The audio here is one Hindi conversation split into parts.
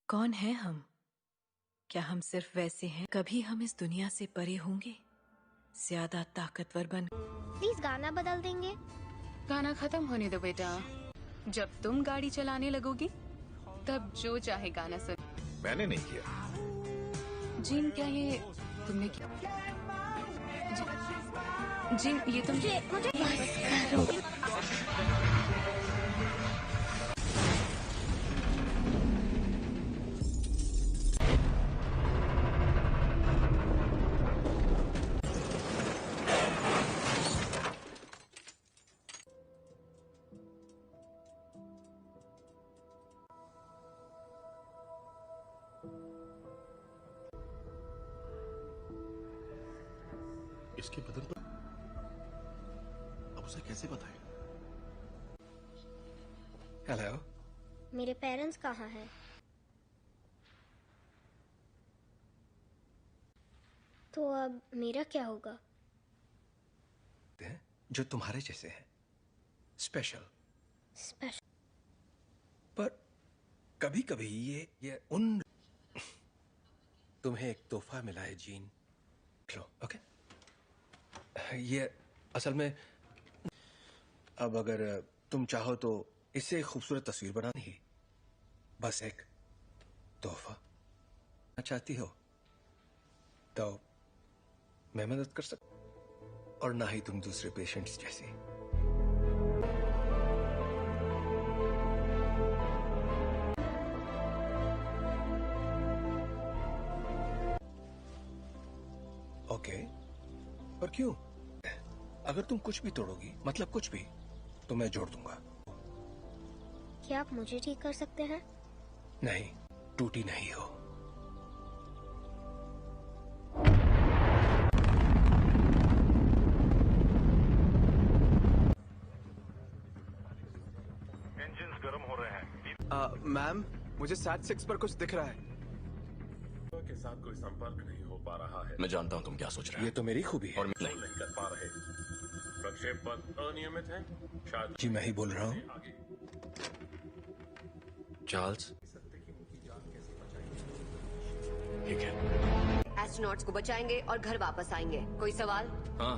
कौन है हम? क्या हम सिर्फ वैसे हैं? कभी हम इस दुनिया से परे होंगे, ज्यादा ताकतवर बन। प्लीज गाना बदल देंगे। गाना खत्म होने दो बेटा। जब तुम गाड़ी चलाने लगोगी तब जो चाहे गाना सुन। मैंने नहीं किया। जिन क्या ये तुमने किया? जिन ये तुम मुझे इसके बदन पर अब उसे कैसे बताएं? हेलो। मेरे पेरेंट्स कहाँ हैं? तो अब मेरा क्या होगा? जो तुम्हारे जैसे हैं, स्पेशल। पर कभी कभी ये उन तुम्हें एक तोहफा मिला है जीन, लो। ओके, ये असल में अब अगर तुम चाहो तो इससे एक खूबसूरत तस्वीर बनानी ही, बस एक तोहफा चाहती हो तो मैं मदद कर सकता, और ना ही तुम दूसरे पेशेंट्स जैसी। ओके, पर क्यों? अगर तुम कुछ भी तोड़ोगी, मतलब कुछ भी, तो मैं जोड़ दूंगा। क्या आप मुझे ठीक कर सकते हैं? नहीं, टूटी नहीं हो। इंजन्स गर्म हो रहे हैं। मैम, मुझे SAT-6 पर कुछ दिख रहा है। के साथ कोई संपर्क नहीं हो पा रहा है। मैं जानता हूं तुम क्या सोच रहे हो। ये तो मेरी खूबी है। और नहीं कर पा रहे। प्रक्षेप पथ अनियमित है। शायद जी मैं ही बोल रहा हूँ। चार्ल्स, ठीक है। एस्ट्रोनॉट्स को बचाएंगे और घर वापस आएंगे। कोई सवाल? हाँ,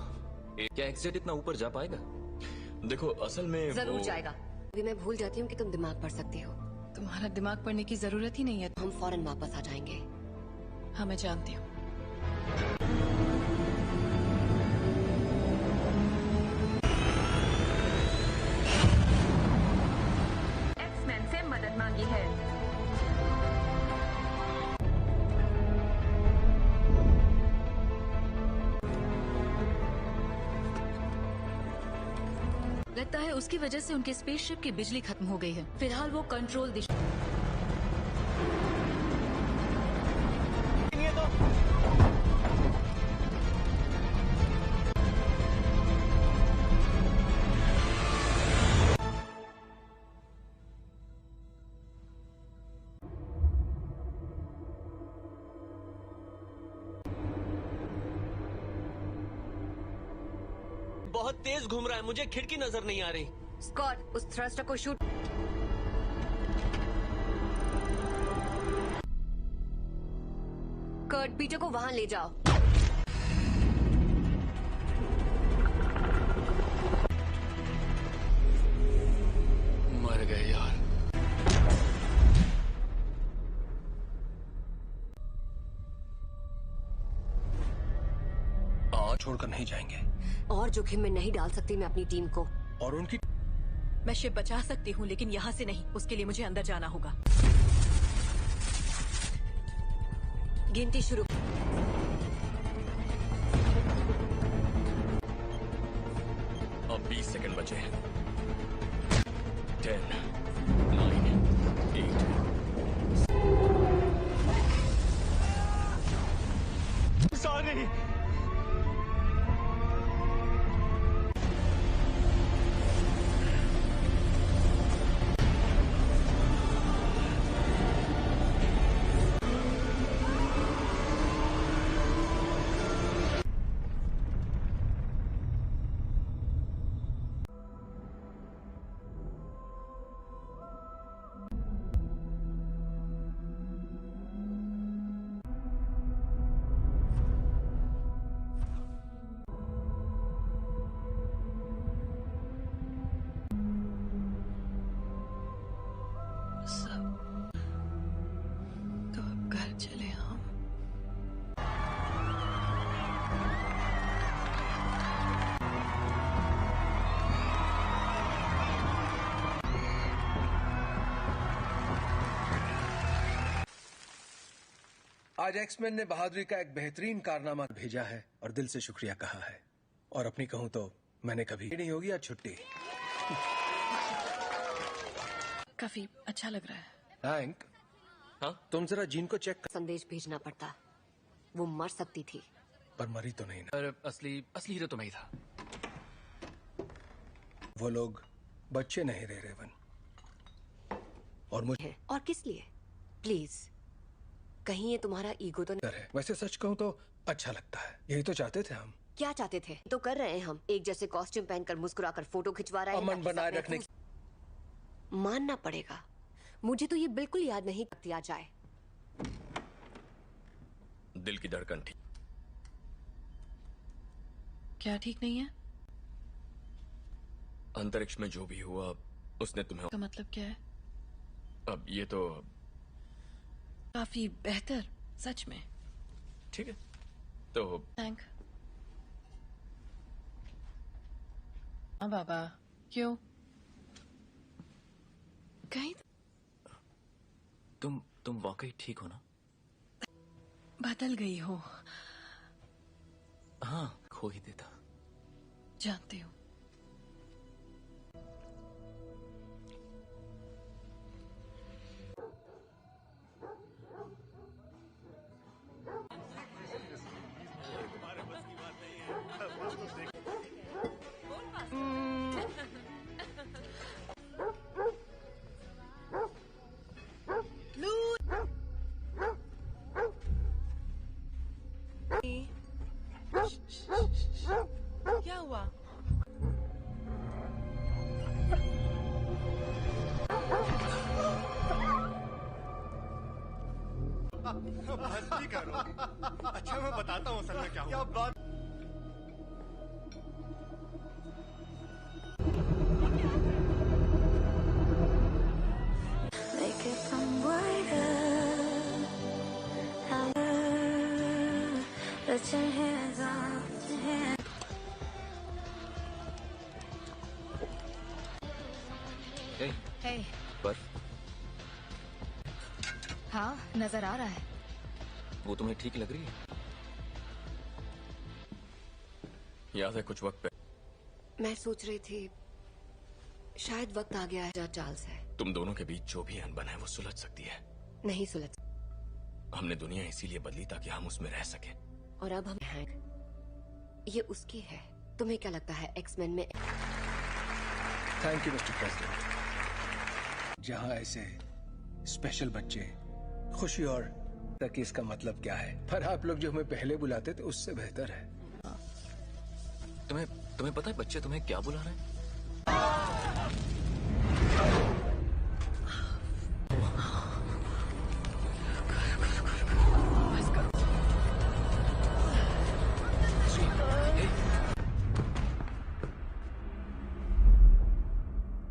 क्या एक्सजेट इतना ऊपर जा पाएगा? देखो असल में जरूर जाएगा। अभी मैं भूल जाती हूँ कि तुम दिमाग पढ़ सकती हो। तुम्हारा दिमाग पढ़ने की जरूरत ही नहीं है। हम फौरन वापस आ जाएंगे। हाँ, मैं जानती हूँ। एक्समैन से मदद मांगी है। लगता है उसकी वजह से उनके स्पेसशिप की बिजली खत्म हो गई है। फिलहाल वो कंट्रोल दिशा। बहुत तेज घूम रहा है, मुझे खिड़की नजर नहीं आ रही। स्कॉट, उस थ्रस्टर को शूट। कर्ट, पीटर को वहां ले जाओ। मर गए यार। छोड़कर नहीं जाएंगे। और जोखिम में नहीं डाल सकती मैं अपनी टीम को। और उनकी मैं शिप बचा सकती हूँ, लेकिन यहाँ से नहीं। उसके लिए मुझे अंदर जाना होगा। गिनती शुरू। अब 20 सेकंड बचे हैं। 10, 9, 8। सॉरी। आज एक्समैन ने बहादुरी का एक बेहतरीन कारनामा भेजा है और दिल से शुक्रिया कहा है। और अपनी कहूं तो मैंने कभी नहीं होगी आज छुट्टी। काफी अच्छा लग रहा है। थैंक। हाँ? तुम जरा जीन को चेक कर। संदेश भेजना पड़ता, वो मर सकती थी। पर मरी तो नहीं ना। पर असली हीरो तो मैं ही था। वो लोग बच्चे नहीं रहे रेवन। और मुझे और किस लिए? प्लीज, कहीं ये तुम्हारा ईगो तो नहीं? है। वैसे सच कहूं तो अच्छा लगता है। यही तो चाहते थे हम। क्या चाहते थे तो कर रहे हैं हम। एक जैसे कॉस्ट्यूम पहनकर मुस्कुराकर फोटो खिंचवा रहे हैं। अमन बनाए रखने मानना पड़ेगा, मुझे तो ये बिल्कुल याद नहीं दिया जाए। दिल की धड़कन ठीक। क्या ठीक नहीं है? अंतरिक्ष में जो भी हुआ उसने तुम्हें। का मतलब क्या है? अब ये तो काफी बेहतर, सच में। ठीक है तो थैंक। हाँ बाबा, क्यों? कहीं तुम वाकई ठीक हो ना? बदल गई हो। हाँ, खो ही देता। जानती हूँ। क्या हुआ? मस्ती करो। अच्छा मैं बताता हूँ असल में क्या हुआ। बात Hey. पर हाँ, नजर आ रहा है। वो तुम्हें ठीक लग रही है? याद है कुछ वक्त पे मैं सोच रही थी शायद वक्त आ गया है। चार्ल्स है। तुम दोनों के बीच जो भी अनबन है वो सुलझ सकती है। नहीं सुलझ। हमने दुनिया इसीलिए बदली ताकि हम उसमें रह सके। और अब हम हैं। ये उसकी है। तुम्हें क्या लगता है एक्समैन में? Thank you mister president. जहां ऐसे स्पेशल बच्चे खुशी और तक इसका मतलब क्या है? पर आप लोग जो हमें पहले बुलाते थे उससे बेहतर है। तुम्हें पता है बच्चे तुम्हें क्या बुला रहे हैं?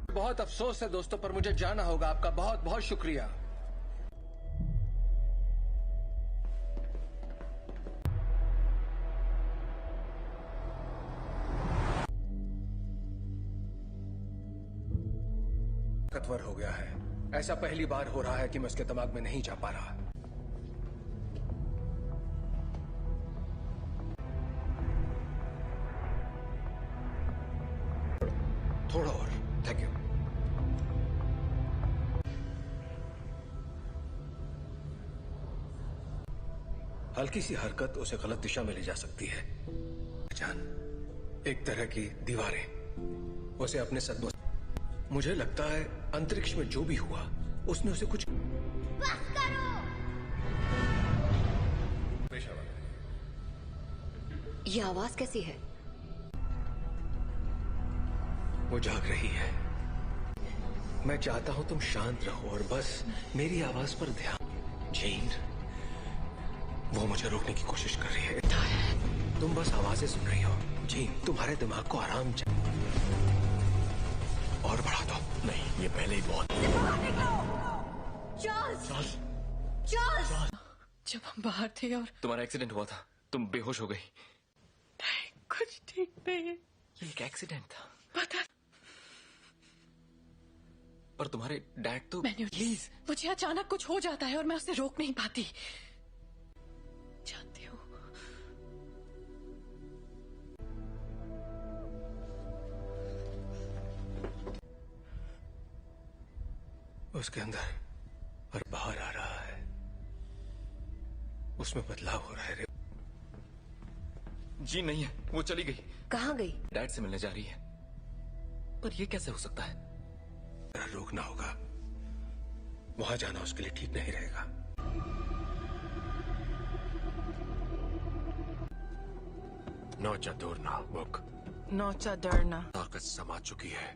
बहुत अफसोस है दोस्तों, पर मुझे जाना होगा। आपका बहुत बहुत शुक्रिया। ताकतवर हो गया है। ऐसा पहली बार हो रहा है कि मैं उसके दिमाग में नहीं जा पा रहा। थोड़ा और। Thank you. हल्की सी हरकत उसे गलत दिशा में ले जा सकती है। जान, एक तरह की दीवारें उसे अपने सदमों। मुझे लगता है अंतरिक्ष में जो भी हुआ उसने उसे कुछ। बस करो। ये आवाज कैसी है? वो जाग रही है। मैं चाहता हूं तुम शांत रहो और बस मेरी आवाज पर ध्यान। जीन, वो मुझे रोकने की कोशिश कर रही है। तुम बस आवाजें सुन रही हो। जीन, तुम्हारे दिमाग को आराम चाहिए। और बढ़ा दो। नहीं, ये पहले ही बहुत। चार्ल्स! चार्ल्स! जब हम बाहर थे और तुम्हारा एक्सीडेंट हुआ था, तुम बेहोश हो गई। कुछ ठीक नहीं है। ये एक एक्सीडेंट था। पता। पर तुम्हारे डैड तो। प्लीज, मुझे अचानक कुछ हो जाता है और मैं उसे रोक नहीं पाती। उसके अंदर और बाहर आ रहा है, उसमें बदलाव हो रहा है। जी नहीं है, वो चली गई। कहाँ गई? डैड से मिलने जा रही है। पर ये कैसे हो सकता है? रोकना होगा, वहां जाना उसके लिए ठीक नहीं रहेगा। नौचा दूरना बुक, नौचा डरना। ताकत समा चुकी है।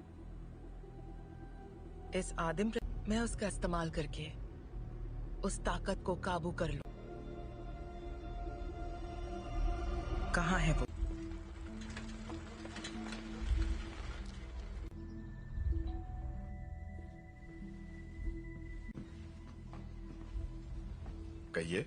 इस आदिम मैं उसका इस्तेमाल करके उस ताकत को काबू कर लूं। कहाँ है वो? कहिए।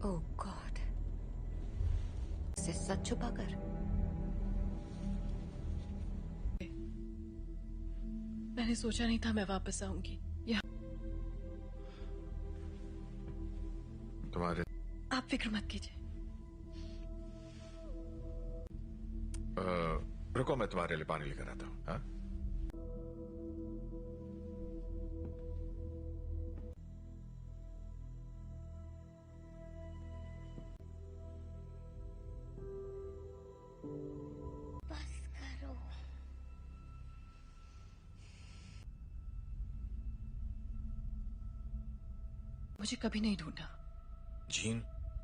ओह गॉड, इसे सच छुपाकर। मैंने सोचा नहीं था मैं वापस आऊंगी यहाँ। तुम्हारे आप फिक्र मत कीजिए। रुको, मैं तुम्हारे लिए पानी लेकर आता हूँ। हाँ? बस करो। मुझे कभी नहीं ढूंढा। जीन,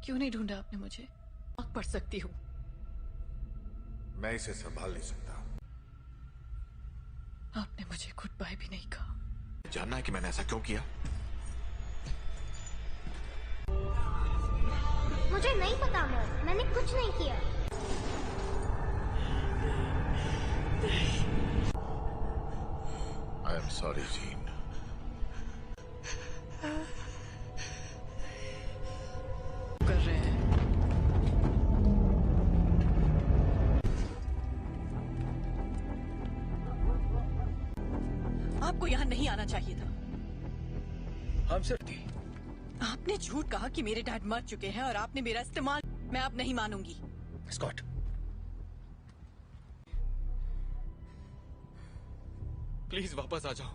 क्यों नहीं ढूंढा आपने मुझे? आग पढ़ सकती हूँ। मैं इसे संभाल नहीं सकता। आपने मुझे गुड बाय भी नहीं कहा। जानना है कि मैंने ऐसा क्यों किया? मुझे नहीं पता अमर, मैंने कुछ नहीं किया। I am sorry gene. कर रहे हैं। आपको यहाँ नहीं आना चाहिए था। हम सिर्फ थी। आपने झूठ कहा कि मेरे डैड मर चुके हैं और आपने मेरा इस्तेमाल। मैं अब नहीं मानूंगी। स्कॉट, प्लीज वापस आ जाओ।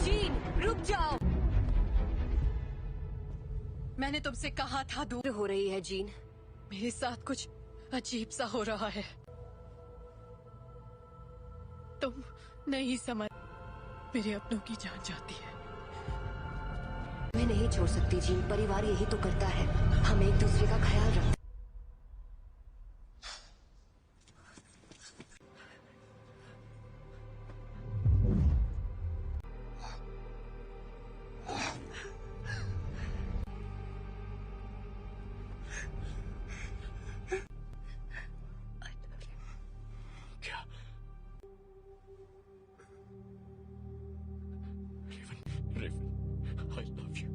जीन, रुक जाओ। मैंने तुमसे कहा था दूर हो रही है जीन। मेरे साथ कुछ अजीब सा हो रहा है। तुम नहीं समझ। मेरे अपनों की जान जाती है। मैं नहीं छोड़ सकती जीन, परिवार यही तो करता है। हम एक दूसरे का ख्याल रखते। क्या? रेवन, I love you.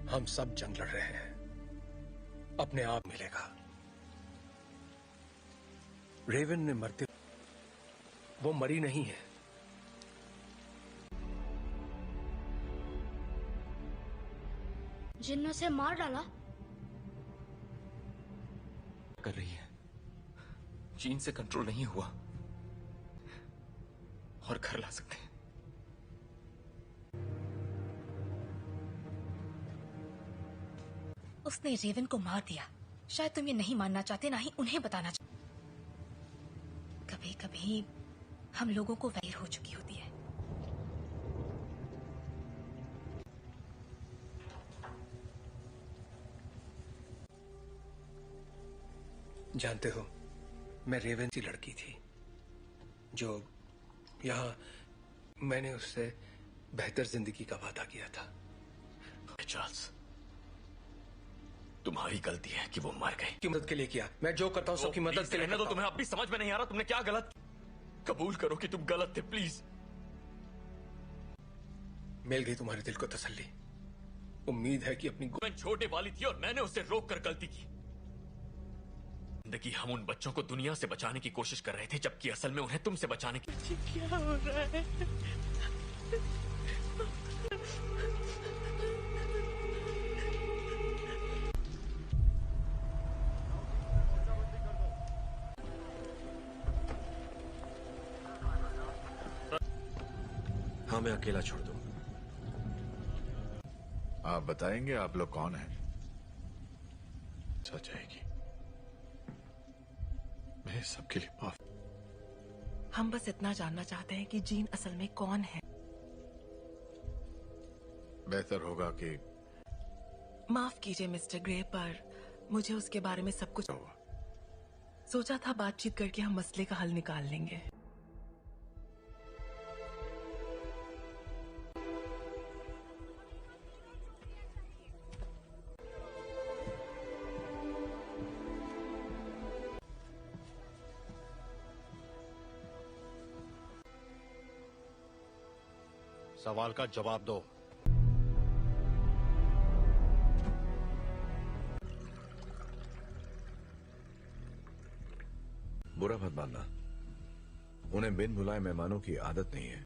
हम सब जंग लड़ रहे हैं, अपने आप मिलेगा। रेवन ने मरते, वो मरी नहीं है। जिन ने उसे मार डाला। कर रही है। जीन से कंट्रोल नहीं हुआ और घर ला सकते हैं। उसने रेवन को मार दिया। शायद तुम ये नहीं मानना चाहते, ना ही उन्हें बताना चाहते। कभी कभी हम लोगों को वैर हो चुकी होती है। जानते हो, मैं रेवन की लड़की थी जो यहाँ मैंने उससे बेहतर जिंदगी का वादा किया था। चार्ल्स, तुम्हारी गलती है कि वो मर गए। की मदद के लिए किया, मैं जो करता हूँ सबकी मदद के लिए तो तुम्हें अब भी समझ में नहीं आ रहा तुमने क्या गलत। कबूल करो कि तुम गलत थे प्लीज। मिल गई तुम्हारे दिल को तसल्ली। उम्मीद है कि अपनी छोटे वाली थी और मैंने उसे रोक कर गलती की। जिंदगी हम उन बच्चों को दुनिया से बचाने की कोशिश कर रहे थे, जबकि असल में उन्हें तुमसे बचाने की। क्या हो रहा है? हाँ, मैं अकेला छोड़ दूं। आप बताएंगे आप लोग कौन हैं? सच जाएगी। मैं सबके लिए माफ। हम बस इतना जानना चाहते हैं कि जीन असल में कौन है। बेहतर होगा कि माफ कीजिए मिस्टर ग्रे, पर मुझे उसके बारे में सब कुछ हुआ। सोचा था बातचीत करके हम मसले का हल निकाल लेंगे। सवाल का जवाब दो। बुरा मत मानना, उन्हें बिन बुलाए मेहमानों की आदत नहीं है।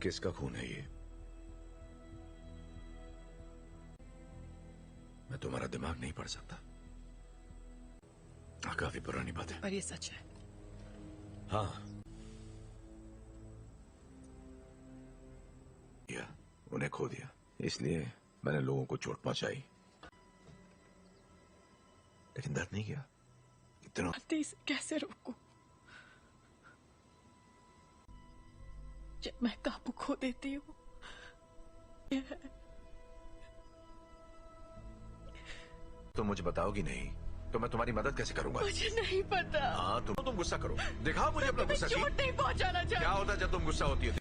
किसका खून है ये? मैं तुम्हारा दिमाग नहीं पढ़ सकता। काफी पुरानी बात है, पर ये सच है। हाँ, उन्हें खो दिया, इसलिए मैंने लोगों को चोट पहुंचाई, लेकिन दर्द नहीं किया। इतना इसे कैसे रोकूं? जब मैं काबू खो देती हूँ। तुम मुझे बताओगी नहीं तो मैं तुम्हारी मदद कैसे करूंगा? मुझे नहीं पता। हाँ, तुम गुस्सा करो, दिखाओ मुझे अपना गुस्सा। चोट नहीं पहुंचाना चाहती। क्या होता है जब तुम गुस्सा होती है?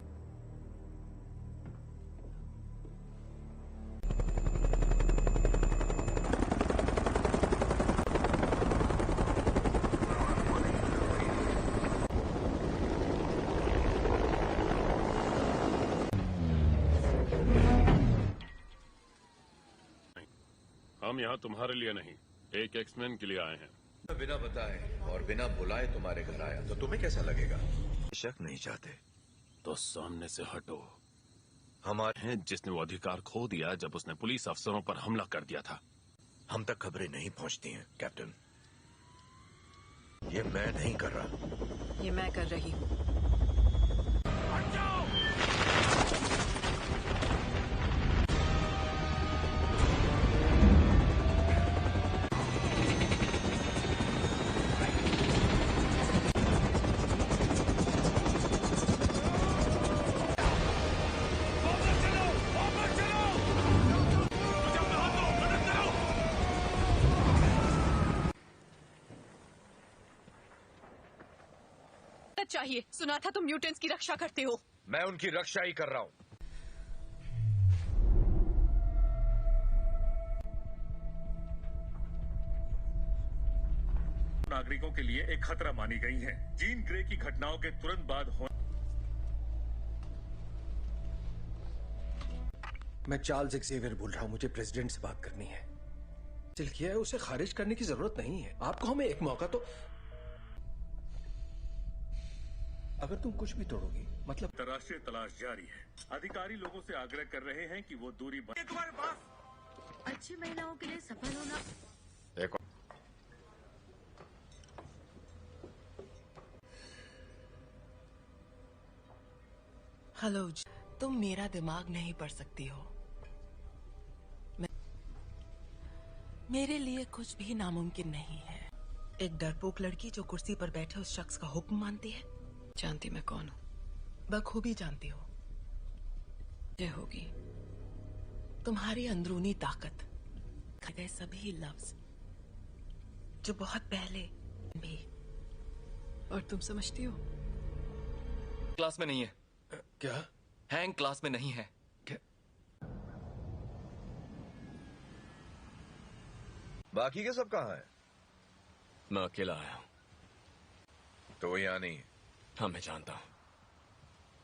हम यहाँ तुम्हारे लिए नहीं, एक एक्समैन के लिए आए हैं। बिना बताए और बिना बुलाए तुम्हारे घर आया तो तुम्हें कैसा लगेगा? शक नहीं चाहते तो सामने से हटो। हमारे हैं जिसने वो अधिकार खो दिया जब उसने पुलिस अफसरों पर हमला कर दिया था। हम तक खबरें नहीं पहुंचती हैं कैप्टन। ये मैं नहीं कर रहा, ये मैं कर रही हूँ। चाहिए, सुना था तुम म्यूटेंट्स की रक्षा करते हो। मैं उनकी रक्षा ही कर रहा हूं। नागरिकों के लिए एक खतरा मानी गई हैं। जीन ग्रे की घटनाओं के तुरंत बाद मैं चार्ल्स एक्सेवियर बोल रहा हूँ, मुझे प्रेसिडेंट से बात करनी है। दिल किया है, उसे खारिज करने की जरूरत नहीं है। आपको हमें एक मौका तो। अगर तुम कुछ भी तोड़ोगी मतलब। अंतर्राष्ट्रीय तलाश जारी है। अधिकारी लोगों से आग्रह कर रहे हैं कि वो दूरी तुम्हारे पास अच्छी महिलाओं के लिए सफल होना। हेलो, तुम मेरा दिमाग नहीं पढ़ सकती हो। मेरे लिए कुछ भी नामुमकिन नहीं है। एक डरपोक लड़की जो कुर्सी पर बैठे उस शख्स का हुक्म मानती है। जानती मैं कौन हूँ? बखूबी जानती हो। ये होगी तुम्हारी अंदरूनी ताकत, गए सभी लफ्ज जो बहुत पहले भी। और तुम समझती हो? क्लास में नहीं है। क्या? हैंग क्लास में नहीं है। क्या? बाकी के सब कहाँ हैं? मैं अकेला आया हूं। तो वो यहाँ नहीं है। हाँ, मैं जानता हूं।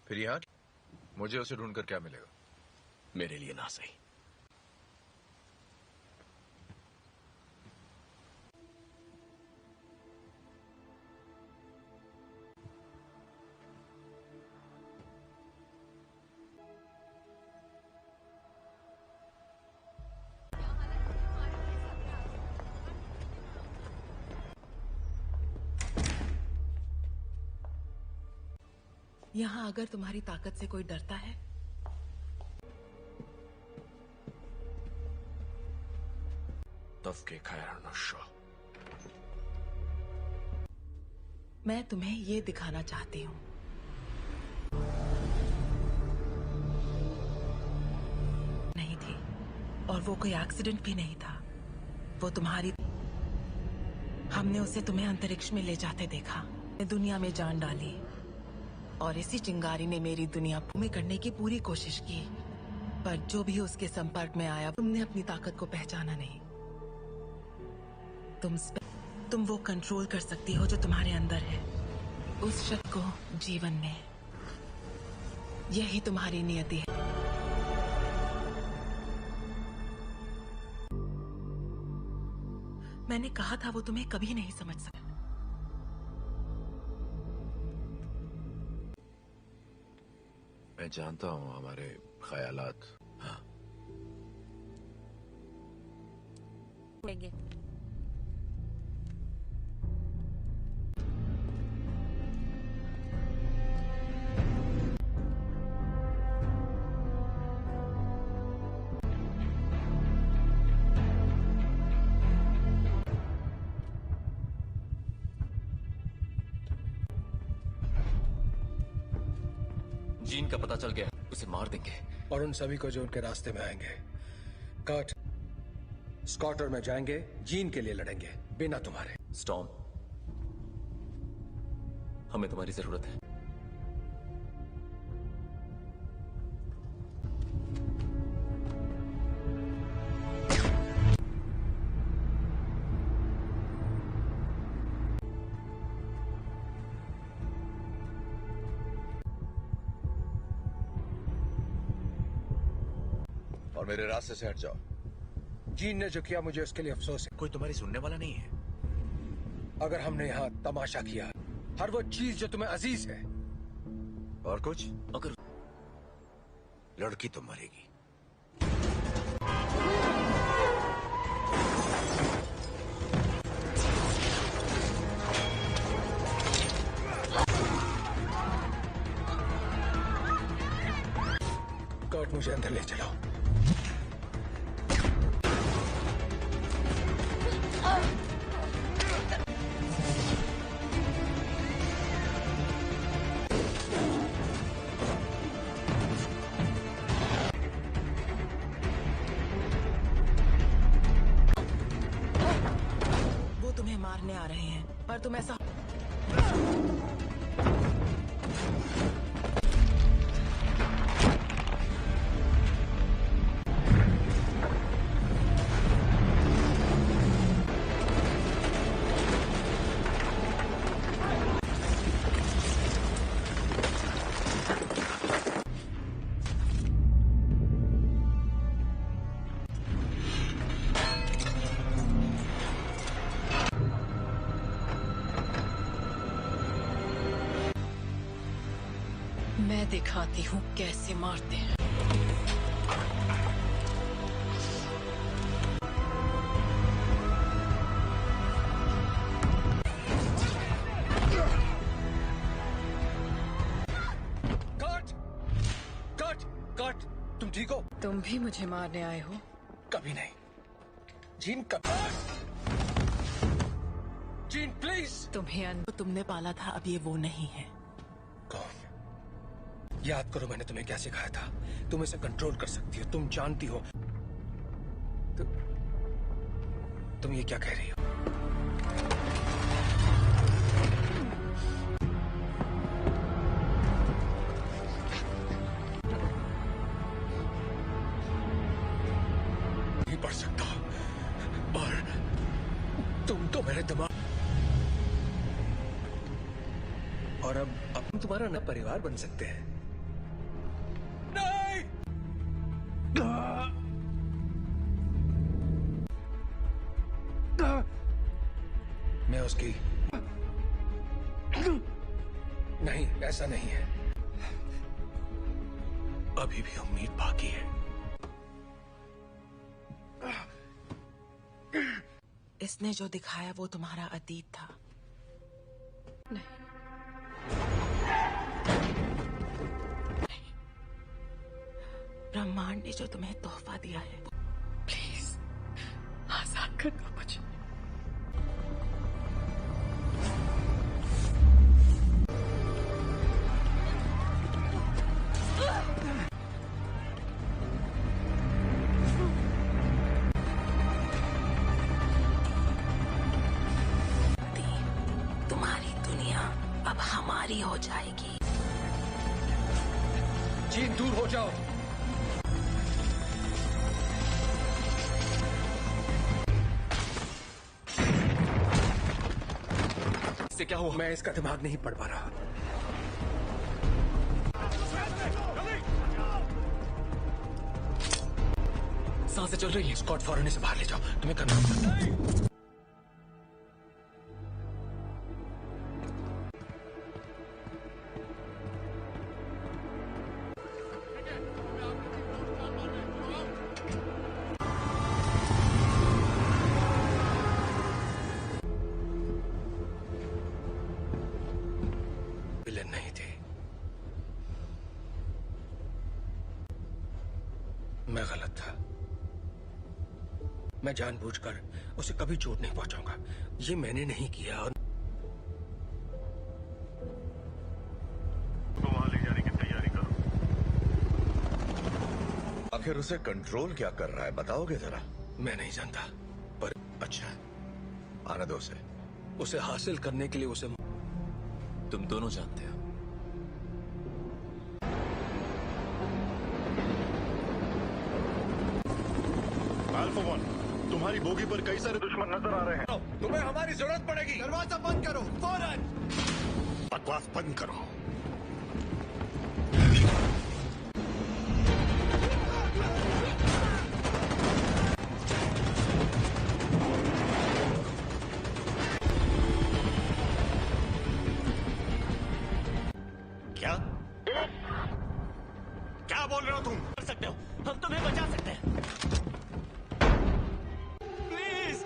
फिर यहाँ मुझे उसे ढूंढकर क्या मिलेगा? मेरे लिए ना सही। यहाँ अगर तुम्हारी ताकत से कोई डरता है तफके खैर नशा। मैं तुम्हें ये दिखाना चाहती हूँ। नहीं थी, और वो कोई एक्सीडेंट भी नहीं था। वो तुम्हारी, हमने उसे तुम्हें अंतरिक्ष में ले जाते देखा, दुनिया में जान डाली, और इसी चिंगारी ने मेरी दुनिया में करने की पूरी कोशिश की। पर जो भी उसके संपर्क में आया, तुमने अपनी ताकत को पहचाना नहीं। तुम वो कंट्रोल कर सकती हो जो तुम्हारे अंदर है, उस शक्ति को जीवन में। यही तुम्हारी नियति है। मैंने कहा था वो तुम्हें कभी नहीं समझ सकता। मैं जानता हूँ हमारे ख्यालात। हाँ। जीन का पता चल गया, उसे मार देंगे। और उन सभी को जो उनके रास्ते में आएंगे। कर्ट, स्कॉट और मैं जाएंगे, जीन के लिए लड़ेंगे, बिना तुम्हारे। स्टॉर्म, हमें तुम्हारी जरूरत है। और मेरे रास्ते से हट जाओ। जीन ने जो किया मुझे उसके लिए अफसोस है। कोई तुम्हारी सुनने वाला नहीं है। अगर हमने यहाँ तमाशा किया, हर वो चीज जो तुम्हें अजीज है, और कुछ, अगर लड़की तो मरेगी। कर्ट, मुझे अंदर ले चलो। वो तुम्हें मारने आ रहे हैं, पर तुम ऐसा मैं दिखाती हूँ कैसे मारते हैं। कर्ट, तुम ठीक हो? तुम भी मुझे मारने आए हो? कभी नहीं। जीन, कभी। Gene, please. तुम्हें तुमने पाला था, अब ये वो नहीं है। कौन? याद करो मैंने तुम्हें क्या सिखाया था। तुम इसे कंट्रोल कर सकती हो, तुम जानती हो। तुम ये क्या कह रही हो? नहीं पढ़ सकता, पर मेरे दिमाग। और अब हम तुम्हारा नया परिवार बन सकते हैं। नहीं! मैं उसकी नहीं, ऐसा नहीं है। अभी भी उम्मीद बाकी है। इसने जो दिखाया वो तुम्हारा अतीत था। नहीं, ब्रह्मांड ने जो तुम्हें तोहफा दिया है। प्लीज आजाद कर दो मुझे। तुम्हारी दुनिया अब हमारी हो जाएगी। जीन, दूर हो जाओ। इससे क्या हुआ? मैं इसका दिमाग नहीं पढ़ पा रहा। सांसें चल रही हैं। स्कॉट फौरन इसे बाहर ले जाओ। तुम्हें करना होगा। विलेन नहीं थे। मैं गलत था। मैं जानबूझकर उसे कभी चोट नहीं पहुंचाऊंगा। ये मैंने नहीं किया। और तो वहां ले जाने की तैयारी करो। आखिर उसे कंट्रोल क्या कर रहा है, बताओगे जरा? मैं नहीं जानता, पर अच्छा, आने दो उसे। उसे हासिल करने के लिए उसे तुम दोनों जानते हो। अल्फा वन, तुम्हारी बोगी पर कई सारे दुश्मन नजर आ रहे हैं। तुम्हें हमारी जरूरत पड़ेगी। दरवाजा बंद करो फौरन। बकवास बंद करो। क्या क्या बोल रहे हो तुम? कर सकते हो, हम तुम्हें बचा सकते हैं। प्लीज।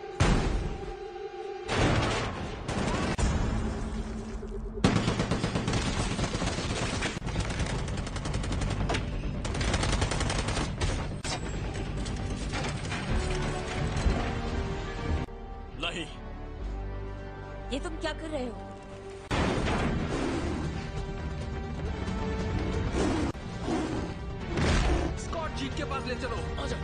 नहीं, ये तुम क्या कर रहे हो? स्कॉट जीत के पास ले चलो। आ जाओ।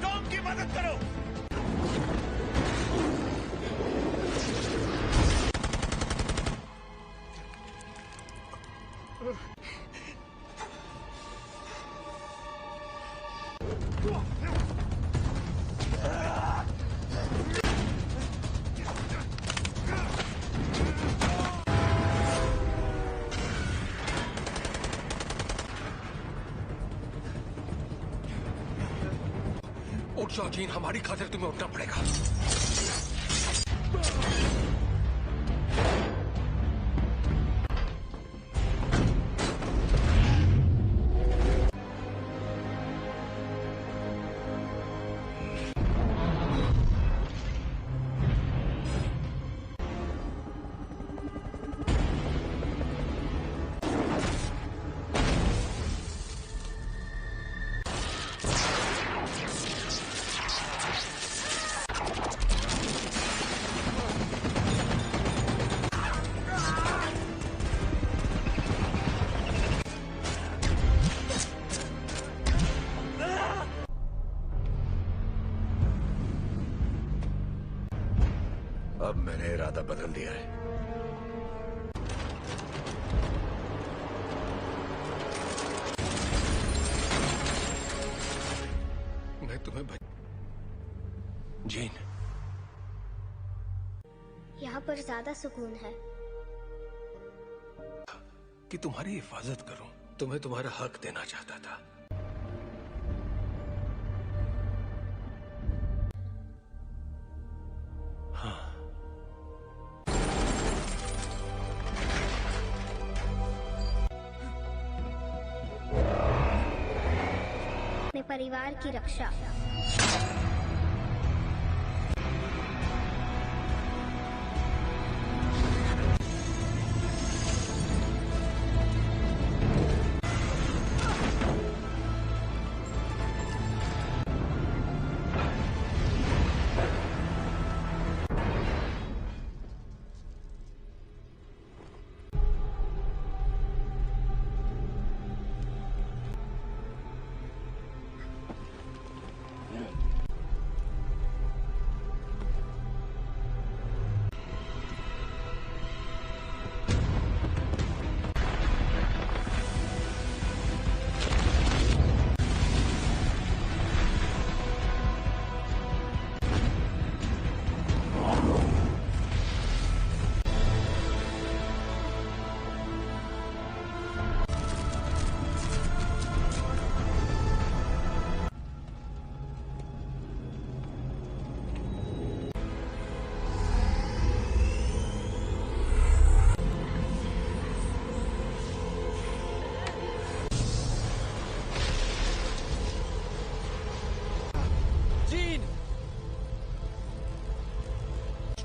टॉम की मदद करो। उठ जाओ जीन, हमारी खातिर तुम्हें उठना पड़ेगा। अब मैंने इरादा बदल दिया है। मैं तुम्हें जीन, यहाँ पर ज्यादा सुकून है। कि तुम्हारी हिफाजत करूं, तुम्हें तुम्हारा हक देना चाहता था। हाँ, अपने परिवार की रक्षा।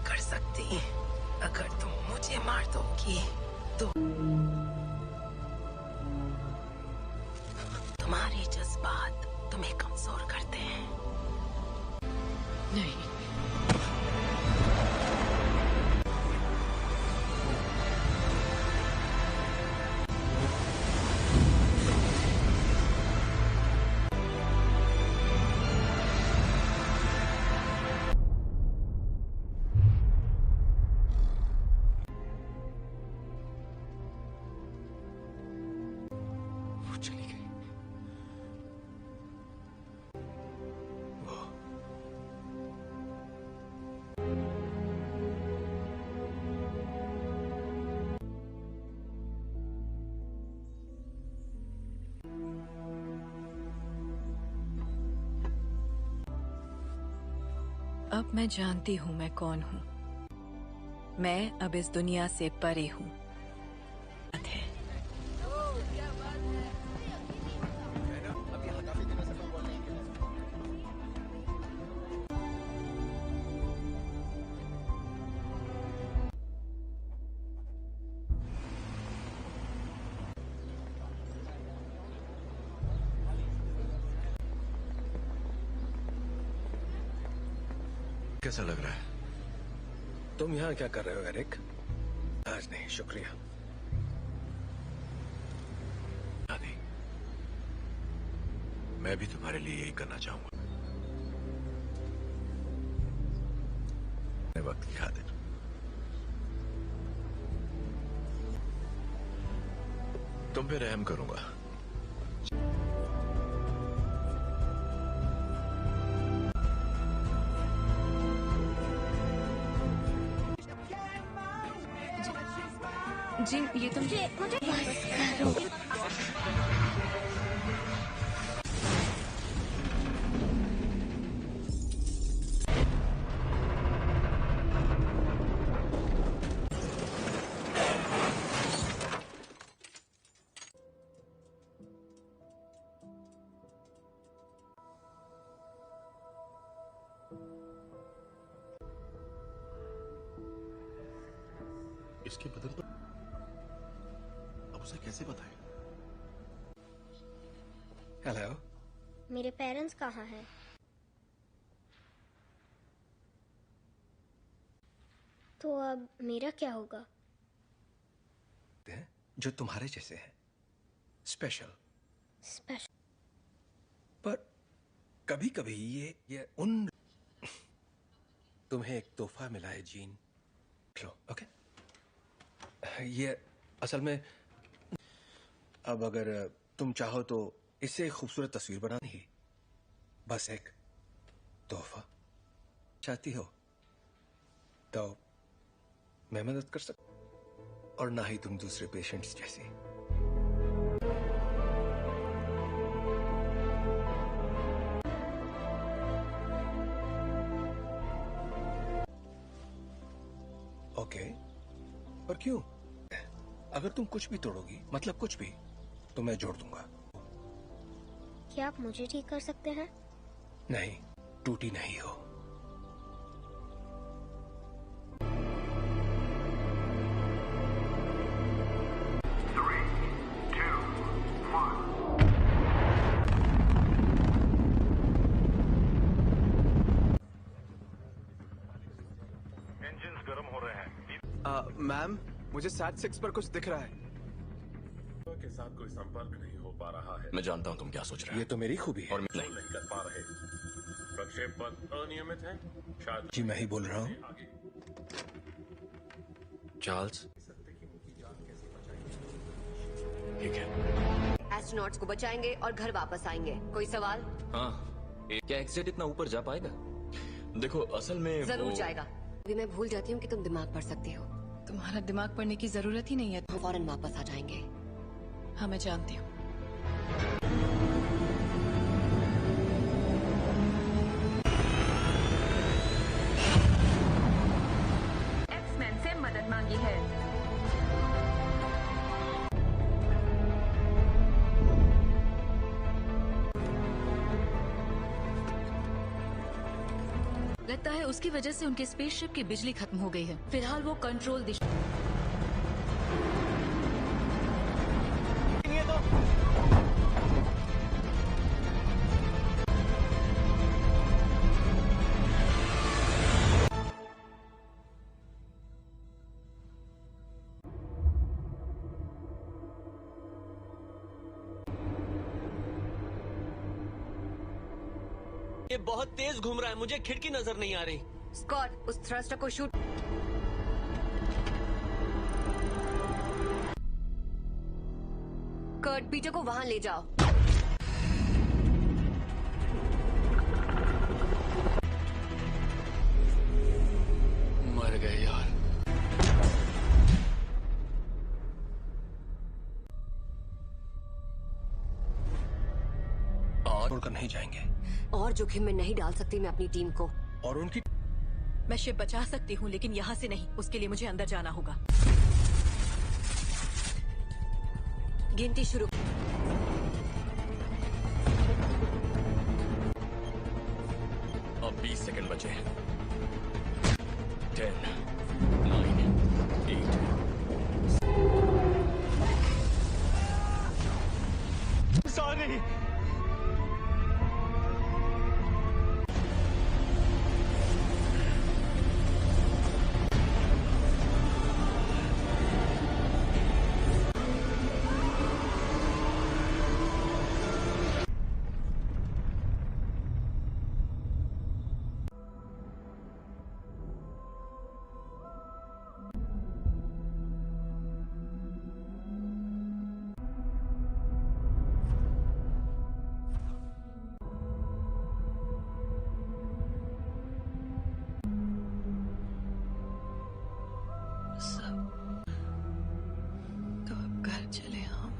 कर सकती, अगर तुम मुझे मार दोगी तो तुम्हारे जज्बात तुम्हें कमजोर करते हैं। नहीं, वो चली गई। वो अब मैं जानती हूँ मैं कौन हूँ। मैं अब इस दुनिया से परे हूँ। कैसा लग रहा है? तुम यहाँ क्या कर रहे हो एरिक? आज नहीं, शुक्रिया। आदि, मैं भी तुम्हारे लिए यही करना चाहूंगा। वक्त की खातिर तुम पे रहम करूंगा। जी, ये तुम मुझे इसके बदन पर अब उसे कैसे बताएं? हेलो, मेरे पेरेंट्स कहाँ हैं? तो अब मेरा क्या होगा? जो तुम्हारे जैसे हैं, स्पेशल। स्पेशल। पर कभी कभी ये उन तुम्हें एक तोहफा मिला है जीन, लो, ओके? ये असल में अब अगर तुम चाहो तो इससे एक खूबसूरत तस्वीर बनानी ही, बस एक तोहफा चाहती हो तो मैं मदद कर सकता, और ना ही तुम दूसरे पेशेंट्स जैसी। ओके, पर क्यों? अगर तुम कुछ भी तोड़ोगी, मतलब कुछ भी, तो मैं जोड़ दूंगा। क्या आप मुझे ठीक कर सकते हैं? नहीं, टूटी नहीं हो। इंजन्स गर्म हो रहे हैं। मैम, मुझे सैट 6 पर कुछ दिख रहा है। के साथ कोई संपर्क नहीं हो पा रहा है। मैं जानता हूं तुम क्या सोच रहे हो। ये तो मेरी खूबी है। और नहीं कर पा रहे। प्रक्षेप पथ अनियमित है। शायद जी मैं ही बोल रहा हूँ। चार्ल्स, ठीक है। एस्ट्रोनॉट्स को बचाएंगे और घर वापस आएंगे। कोई सवाल? हाँ, क्या एक्सेट इतना ऊपर जा पाएगा? देखो असल में जरूर जाएगा। अभी मैं भूल जाती हूँ कि तुम दिमाग पढ़ सकती हो। तुम्हारा दिमाग पढ़ने की जरूरत ही नहीं है। हम फौरन वापस आ जाएंगे। हाँ, मैं जानती हूँ। एक्समैन से मदद मांगी है। लगता है उसकी वजह से उनके स्पेसशिप की बिजली खत्म हो गई है। फिलहाल वो कंट्रोल दिशा ये बहुत तेज घूम रहा है, मुझे खिड़की नजर नहीं आ रही। स्कॉट, उस थ्रस्टर को शूट। कर्ट, पीटर को वहां ले जाओ। मर गए यार। और छोड़कर नहीं जाएंगे। और जोखिम में नहीं डाल सकती मैं अपनी टीम को। और उनकी मैं शिप बचा सकती हूँ, लेकिन यहाँ से नहीं। उसके लिए मुझे अंदर जाना होगा। गिनती शुरू। अब 20 सेकंड बचे हैं। 10, 9, 8। सॉरी। तो अब घर चले हम।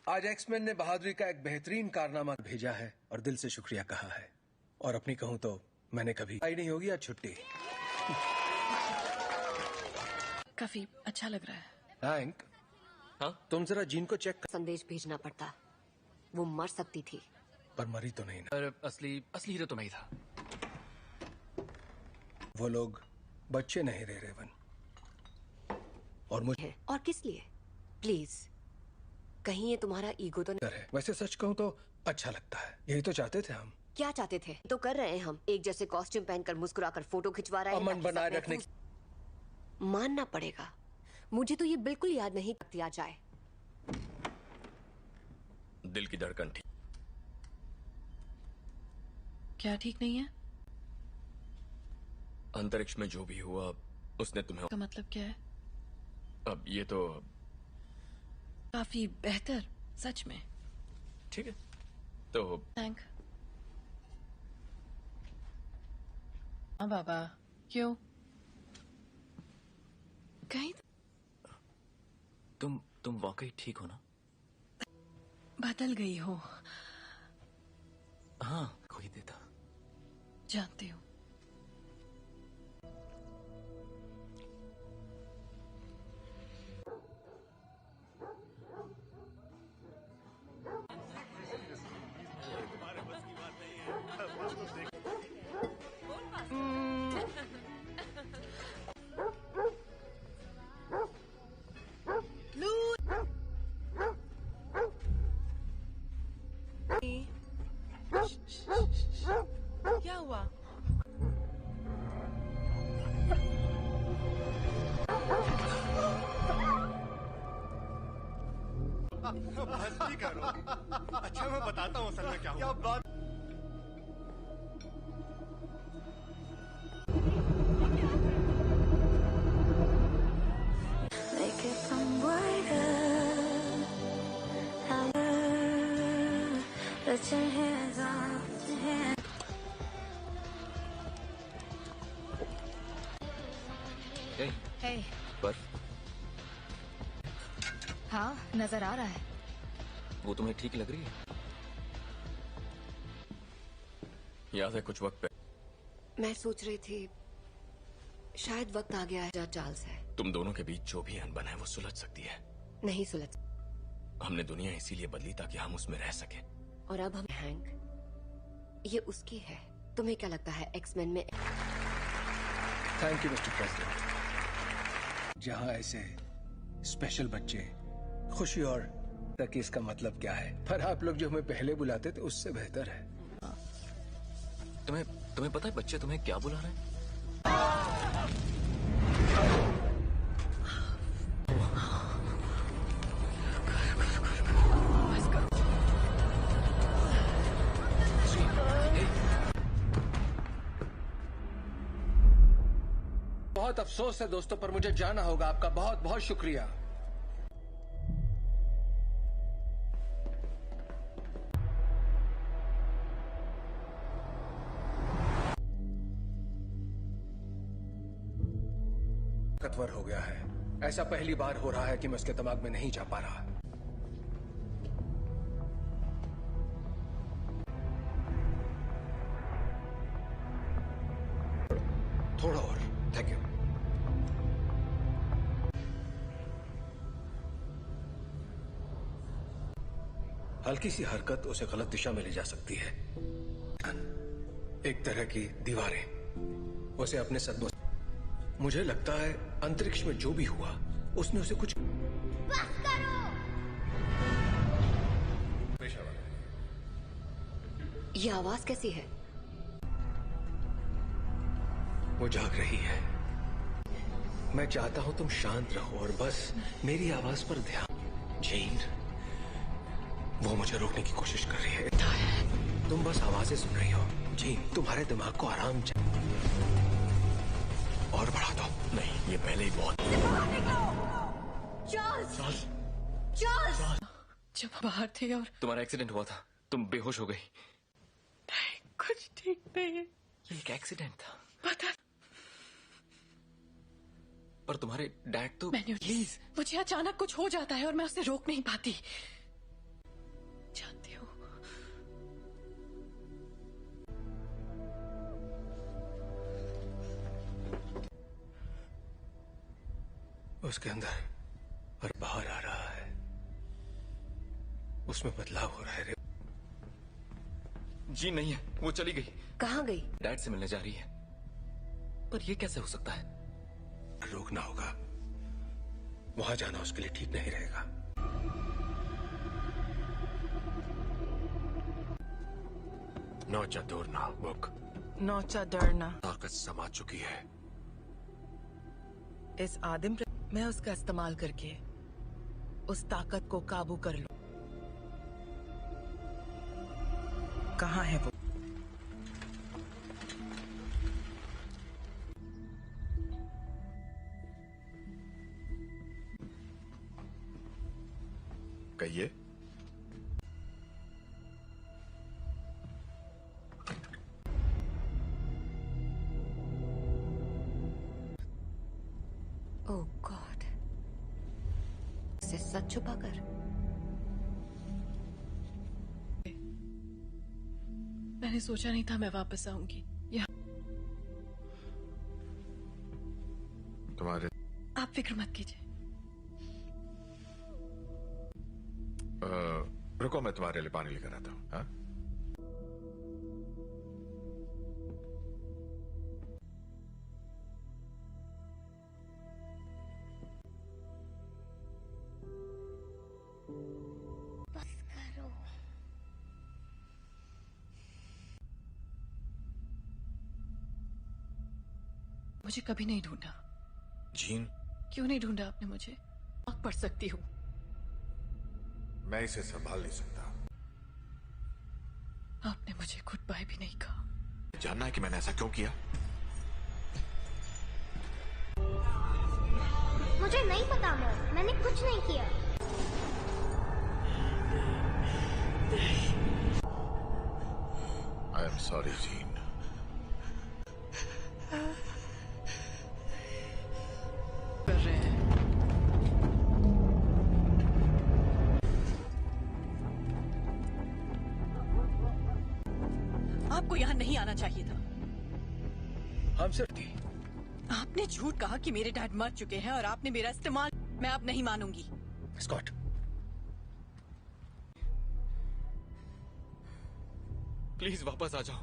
आज एक्समैन ने बहादुरी का एक बेहतरीन कारनामा भेजा है और दिल से शुक्रिया कहा है। और अपनी कहूं तो मैंने कभी आई नहीं होगी आज छुट्टी। काफी अच्छा लग रहा है। हैंक, हाँ? तुम जरा जीन को चेक कर। संदेश भेजना पड़ता। वो मर सकती थी। पर मरी तो नहीं ना। पर असली हीरो तो मैं ही था। वो लोग बच्चे नहीं रहे रेवन। और मुझे और किस लिए? प्लीज, कहीं ये तुम्हारा ईगो तो नहीं है। वैसे सच कहूं तो अच्छा लगता है। यही तो चाहते थे हम। क्या चाहते थे तो कर रहे हैं हम। एक जैसे कॉस्ट्यूम पहनकर मुस्कुराकर फोटो खिंचवा रहे हैं। अमन बनाए रखने मानना पड़ेगा, मुझे तो ये बिल्कुल याद नहीं दिया जाए। दिल की धड़कन ठीक। क्या ठीक नहीं है? अंतरिक्ष में जो भी हुआ उसने तुम्हें। का मतलब क्या है? अब ये तो काफी बेहतर, सच में। ठीक है तो थैंक। हाँ बाबा, क्यों? कहीं तुम वाकई ठीक हो ना? बदल गई हो। हाँ, कोई देता। जानती हूँ। क्या हुआ? मस्ती करो। अच्छा मैं बताता हूँ असल में क्या हुआ। बात हे, बर्फ हाँ नजर आ रहा है। वो तुम्हें ठीक लग रही है? याद है कुछ वक्त पे मैं सोच रही थी शायद वक्त आ गया है जहाँ चार्ल्स है। तुम दोनों के बीच जो भी अनबन है वो सुलझ सकती है। नहीं सुलझ। हमने दुनिया इसीलिए बदली ताकि हम उसमें रह सके। और अब हम हैंक, ये उसकी है। तुम्हें क्या लगता है एक्समैन में? Thank you mister president. जहां ऐसे स्पेशल बच्चे खुशी और तक इसका मतलब क्या है, पर आप लोग जो हमें पहले बुलाते थे उससे बेहतर है। तुम्हें पता है बच्चे तुम्हें क्या बुला रहे हैं? बहुत अफसोस है दोस्तों, पर मुझे जाना होगा। आपका बहुत बहुत शुक्रिया। ताकतवर हो गया है। ऐसा पहली बार हो रहा है कि मैं उसके दिमाग में नहीं जा पा रहा। थोड़ा और। Thank you. हल्की सी हरकत उसे गलत दिशा में ले जा सकती है। एक तरह की दीवारें उसे अपने सदमों। मुझे लगता है अंतरिक्ष में जो भी हुआ उसने उसे कुछ। बस करो। ये आवाज कैसी है? वो जाग रही है। मैं चाहता हूं तुम शांत रहो और बस मेरी आवाज पर ध्यान। जेन, वो मुझे रोकने की कोशिश कर रही है। तुम बस आवाजें सुन रही हो। जेन, तुम्हारे दिमाग को आराम और बढ़ा दो। नहीं, ये पहले ही बहुत। चार्ल्स! चार्ल्स! जब बाहर थे और तुम्हारा एक्सीडेंट हुआ था, तुम बेहोश हो गई। कुछ ठीक नहीं है। ये एक एक्सीडेंट था। पता। पर तुम्हारे डैड तो। प्लीज, मुझे अचानक कुछ हो जाता है और मैं उसे रोक नहीं पाती। जानती हूँ। उसके अंदर और बाहर आ रहा है। उसमें बदलाव हो रहा है। जी नहीं है, वो चली गई। कहाँ गई? डैड से मिलने जा रही है। पर ये कैसे हो सकता है? रोकना होगा। वहां जाना उसके लिए ठीक नहीं रहेगा। नौचा दूरना बुक। नौचा डरना। ताकत समा चुकी है। इस आदिम मैं उसका इस्तेमाल करके उस ताकत को काबू कर लूं। कहाँ है वो? कहिए। ओह गॉड, से सच छुपाकर। मैंने सोचा नहीं था मैं वापस आऊंगी। तुम्हारे आप फिक्र मत कीजिए। रुको, मैं तुम्हारे लिए पानी लेकर आता हूँ। हाँ? बस करो। मुझे कभी नहीं ढूंढा। जीन, क्यों नहीं ढूंढा आपने मुझे? आग पढ़ सकती हूँ। मैं इसे संभाल नहीं सकता। आपने मुझे गुड बाय भी नहीं कहा। जानना है कि मैंने ऐसा क्यों किया? मुझे नहीं पता मॉम, मैंने कुछ नहीं किया। I am sorry gene. कर रहे हैं। आपको यहाँ नहीं आना चाहिए था। हम सिर्फ थी। आपने झूठ कहा कि मेरे डैड मर चुके हैं और आपने मेरा इस्तेमाल। मैं अब नहीं मानूंगी। स्कॉट, प्लीज वापस आ जाओ।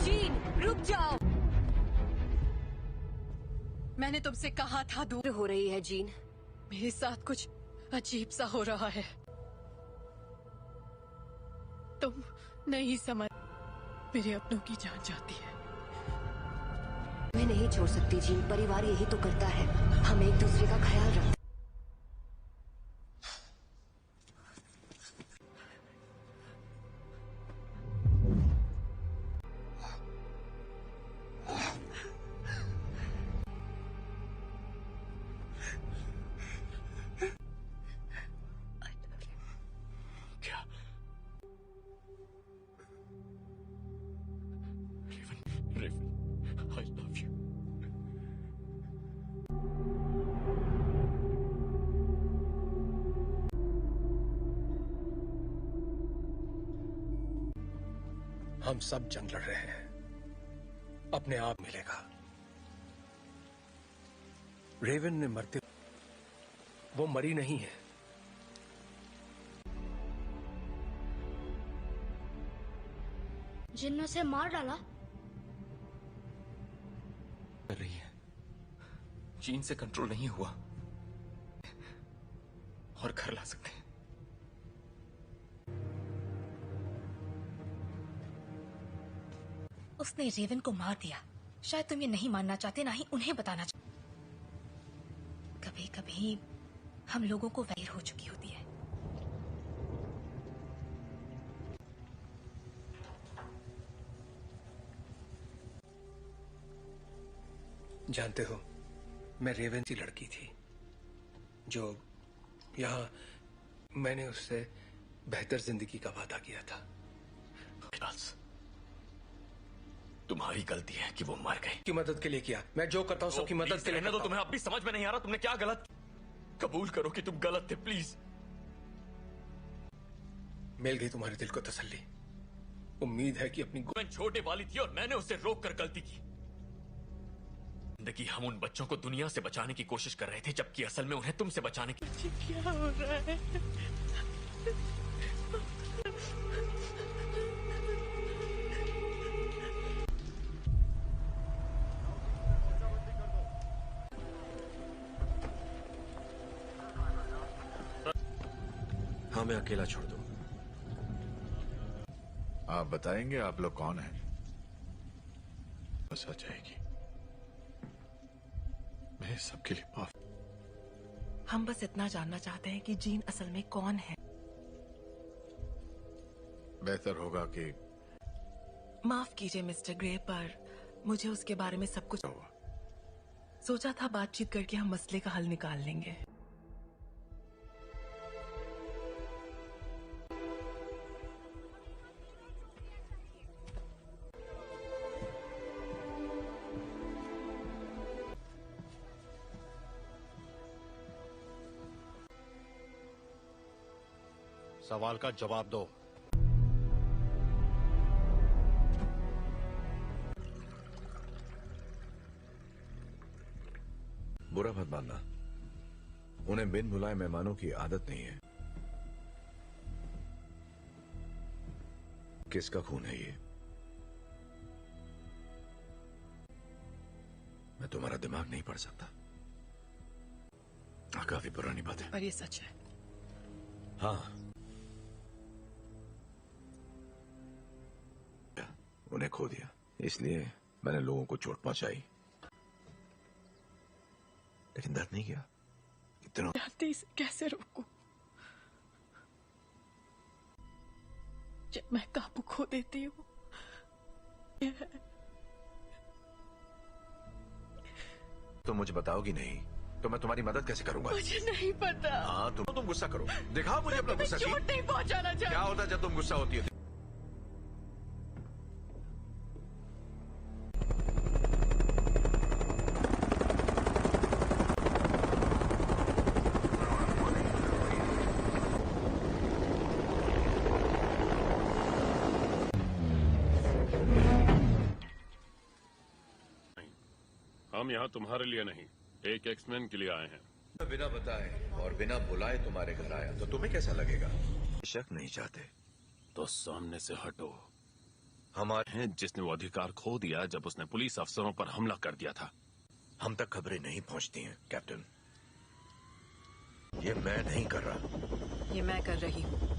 जीन, रुक जाओ। मैंने तुमसे कहा था दूर हो रही है जीन। मेरे साथ कुछ अजीब सा हो रहा है। तुम नहीं समझ। मेरे अपनों की जान जाती है। मैं नहीं छोड़ सकती जीन, परिवार यही तो करता है। हम एक दूसरे का ख्याल रखते। I love you. हम सब जंग लड़ रहे हैं। अपने आप मिलेगा। रेवन ने मरते, वो मरी नहीं है। जिन ने उसे मार डाला। कर रही है। जीन से कंट्रोल नहीं हुआ और घर ला सकते हैं। उसने रेवन को मार दिया। शायद तुम ये नहीं मानना चाहते, ना ही उन्हें बताना चाहते। कभी कभी हम लोगों को वैर हो चुकी होती है। जानते हो, मैं रेवन सी लड़की थी जो यहाँ मैंने उससे बेहतर जिंदगी का वादा किया था। तुम्हारी गलती है कि वो मर गए। की मदद के लिए किया। मैं जो करता हूँ सबकी मदद के लिए तो तुम्हें अब भी समझ में नहीं आ रहा तुमने क्या गलत। कबूल करो कि तुम गलत थे प्लीज। मिल गई तुम्हारे दिल को तसल्ली। उम्मीद है कि अपनी छोटे वाली थी और मैंने उसे रोक कर गलती की। जिंदगी हम उन बच्चों को दुनिया से बचाने की कोशिश कर रहे थे, जबकि असल में उन्हें तुमसे बचाने की। क्या हो रहा है? हमें अकेला छोड़ दो। आप बताएंगे आप लोग कौन हैं? बस आ जाएगी। मैं सबके लिए माफ। हम बस इतना जानना चाहते हैं कि जीन असल में कौन है। बेहतर होगा कि माफ कीजिए मिस्टर ग्रे, पर मुझे उसके बारे में सब कुछ सोचा था। बातचीत करके हम मसले का हल निकाल लेंगे। सवाल का जवाब दो। बुरा मत मानना, उन्हें बिन बुलाए मेहमानों की आदत नहीं है। किसका खून है ये? मैं तुम्हारा दिमाग नहीं पढ़ सकता। काफी पुरानी बात है। पर ये सच है। हाँ, उन्हें खो दिया, इसलिए मैंने लोगों को चोट पहुंचाई, लेकिन दर्द नहीं किया। इतना जानती इसे कैसे रोकूं? जब मैं काबू खो देती हूँ। तो मुझे बताओगी नहीं तो मैं तुम्हारी मदद कैसे करूंगा? मुझे नहीं पता। हाँ, तुम गुस्सा करो, दिखाओ मुझे अपना गुस्सा। चोट नहीं पहुंचाना चाहिए। क्या होता जब तुम गुस्सा होती है? हम यहाँ तुम्हारे लिए नहीं, एक एक्समैन के लिए आए हैं। बिना बताए और बिना बुलाए तुम्हारे घर आया तो तुम्हें कैसा लगेगा? शक नहीं चाहते तो सामने से हटो। हमारे हैं जिसने वो अधिकार खो दिया जब उसने पुलिस अफसरों पर हमला कर दिया था। हम तक खबरें नहीं पहुंचती हैं कैप्टन। ये मैं नहीं कर रहा, ये मैं कर रही हूँ।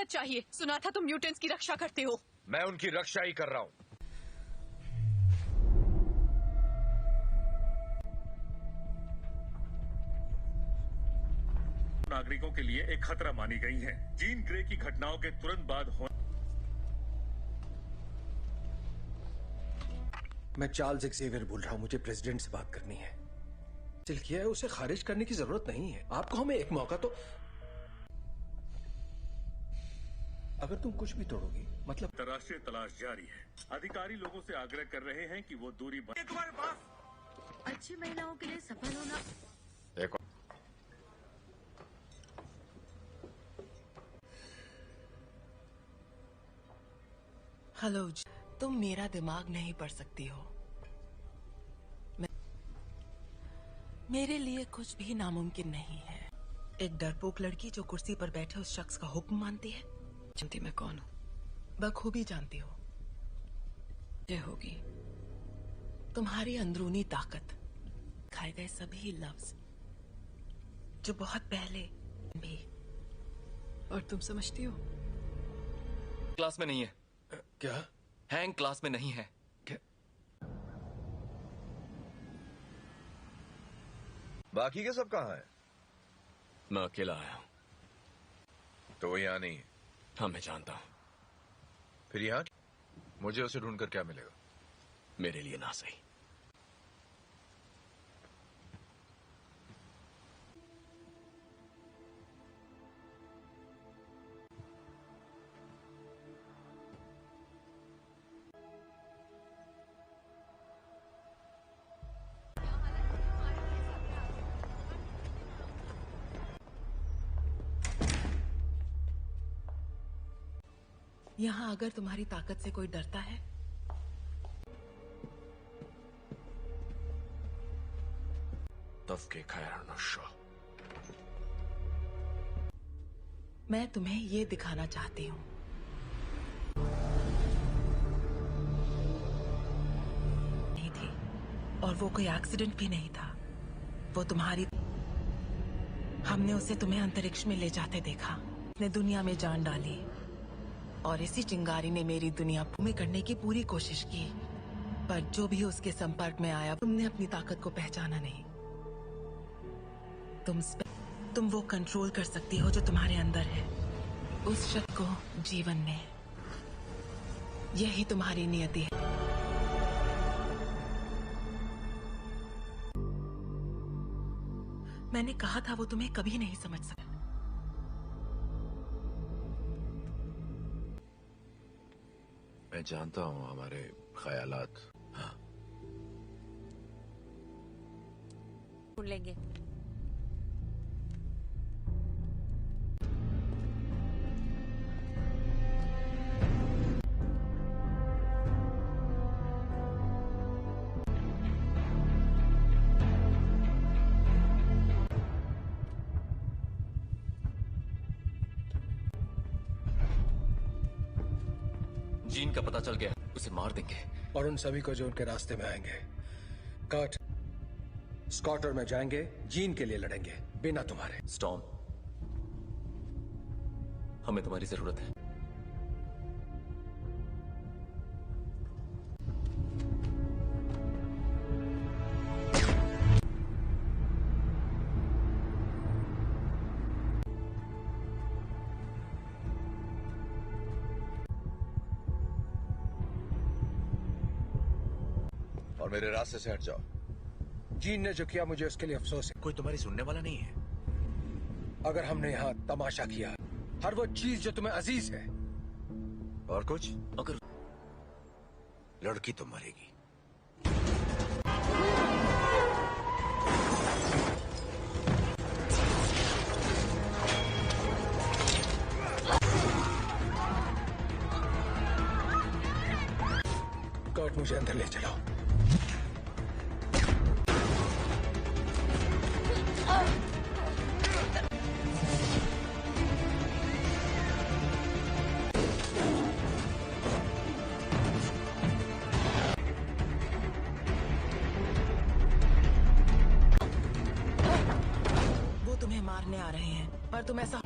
चाहिए। सुना था तुम म्यूटेंट्स की रक्षा करते हो। मैं उनकी रक्षा ही कर रहा हूं। नागरिकों के लिए एक खतरा मानी गई हैं। जीन ग्रे की घटनाओं के तुरंत बाद मैं चार्ल्स एक्सेवियर बोल रहा हूं। मुझे प्रेसिडेंट से बात करनी है। दिल किया है, उसे खारिज करने की जरूरत नहीं है। आपको हमें एक मौका तो। अगर तुम कुछ भी तोड़ोगी मतलब। अंतर्राष्ट्रीय तलाश जारी है। अधिकारी लोगों से आग्रह कर रहे हैं कि वो दूरी तुम्हारे पास। अच्छी महिलाओं के लिए सफल होना। देखो, हेलो, तुम मेरा दिमाग नहीं पढ़ सकती हो। मेरे लिए कुछ भी नामुमकिन नहीं है। एक डरपोक लड़की जो कुर्सी पर बैठे उस शख्स का हुक्म मानती है। जानती मैं कौन हूँ? बखूबी जानती हो। ये होगी तुम्हारी अंदरूनी ताकत, खाए गए सभी लफ्ज जो बहुत पहले भी। और तुम समझती हो? क्लास में नहीं है। क्या? हैंग क्लास में नहीं है। क्या? बाकी के सब कहाँ हैं? मैं अकेला आया हूँ। तो वो यहाँ नहीं है। हाँ, मैं जानता हूँ। फिर यहाँ मुझे उसे ढूंढकर क्या मिलेगा? मेरे लिए ना सही। यहाँ अगर तुम्हारी ताकत से कोई डरता है तब के खैर नशा। मैं तुम्हें ये दिखाना चाहती हूँ। नहीं थी और वो कोई एक्सीडेंट भी नहीं था। वो तुम्हारी, हमने उसे तुम्हें अंतरिक्ष में ले जाते देखा। ने दुनिया में जान डाली और इसी चिंगारी ने मेरी दुनिया में करने की पूरी कोशिश की, पर जो भी उसके संपर्क में आया तुमने अपनी ताकत को पहचाना नहीं। तुम वो कंट्रोल कर सकती हो जो तुम्हारे अंदर है, उस शब्द को जीवन में। यही तुम्हारी नियति है। मैंने कहा था वो तुम्हें कभी नहीं समझ सका। मैं जानता हूं हमारे ख्यालात। हाँ, सुन लेंगे। जीन का पता चल गया, उसे मार देंगे। और उन सभी को जो उनके रास्ते में आएंगे। कर्ट, स्कॉट और मैं जाएंगे, जीन के लिए लड़ेंगे, बिना तुम्हारे। स्टॉर्म, हमें तुम्हारी जरूरत है। और मेरे रास्ते से हट जाओ। जीन ने जो किया मुझे उसके लिए अफसोस है। कोई तुम्हारी सुनने वाला नहीं है। अगर हमने यहाँ तमाशा किया, हर वो चीज जो तुम्हें अजीज है। और कुछ? अगर लड़की तो मरेगी। कर्ट, मुझे अंदर ले चलो। वो तुम्हें मारने आ रहे हैं, पर तुम ऐसा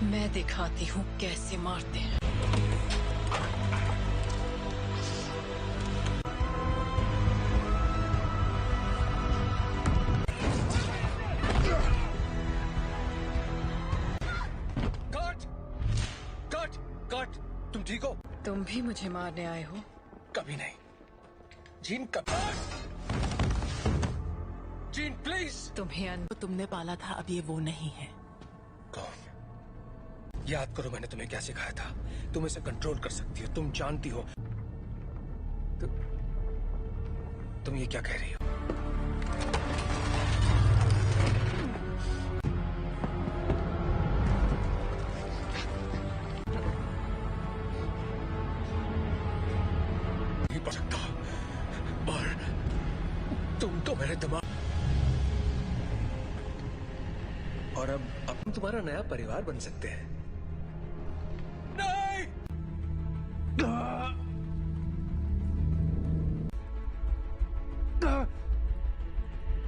मैं दिखाती हूँ कैसे मारते हैं। कर्ट! कर्ट! कर्ट! तुम ठीक हो? तुम भी मुझे मारने आए हो? कभी नहीं। जीन, कभी। Gene, please. तुम्हें तुमने पाला था, अब ये वो नहीं है। कौन? याद करो मैंने तुम्हें क्या सिखाया था। तुम इसे कंट्रोल कर सकती हो, तुम जानती हो। तुम ये क्या कह रही हो? नहीं पढ़ सकता। और तुम तो मेरे दिमाग। और अब हम तुम्हारा नया परिवार बन सकते हैं। नहीं!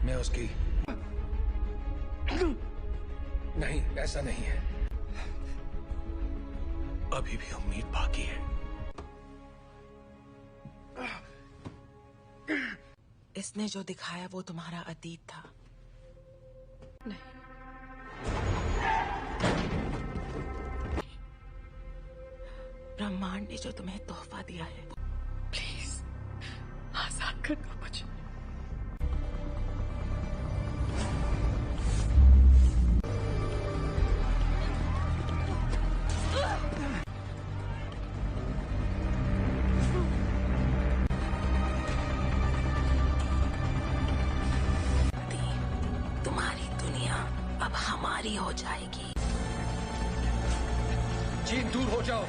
मैं उसकी नहीं, ऐसा नहीं है। अभी भी उम्मीद बाकी है। इसने जो दिखाया वो तुम्हारा अतीत था। नहीं, ब्रह्मांड ने जो तुम्हें तोहफा दिया है, प्लीज आजाद कर दो मुझे। तुम्हारी दुनिया अब हमारी हो जाएगी। जीन, दूर हो जाओ।